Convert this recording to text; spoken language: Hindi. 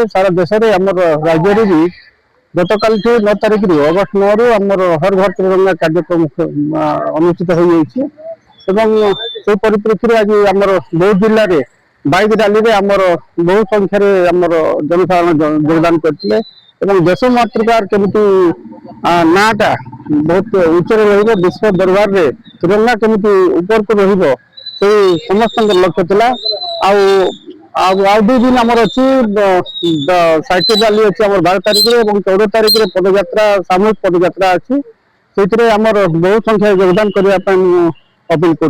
सारा देश में आम राज्य भी गतकाल 9 तारिख अगस्ट 9 रु आम हर घर तिरंगा कार्यक्रम अनुष्ठित हो से परिप्रेक्षी में आज आम बौद्ध जिले में बाइक रैली में आमर बहु संख्यार आमर जनसाधारण योगदान करते देश मातृकार केमती नाटा बहुत उच्च विश्व दरबार में तिरंगा केमती ऊपर को समस्त लक्ष्य था। आ 2 दिन आमर अच्छी साइकिल रैली अच्छी 12 तारिख में 14 तारिख में पदयात्रा सामूहिक पदयात्रा अच्छी से आमर बहु संख्या योगदान करने अपील कर।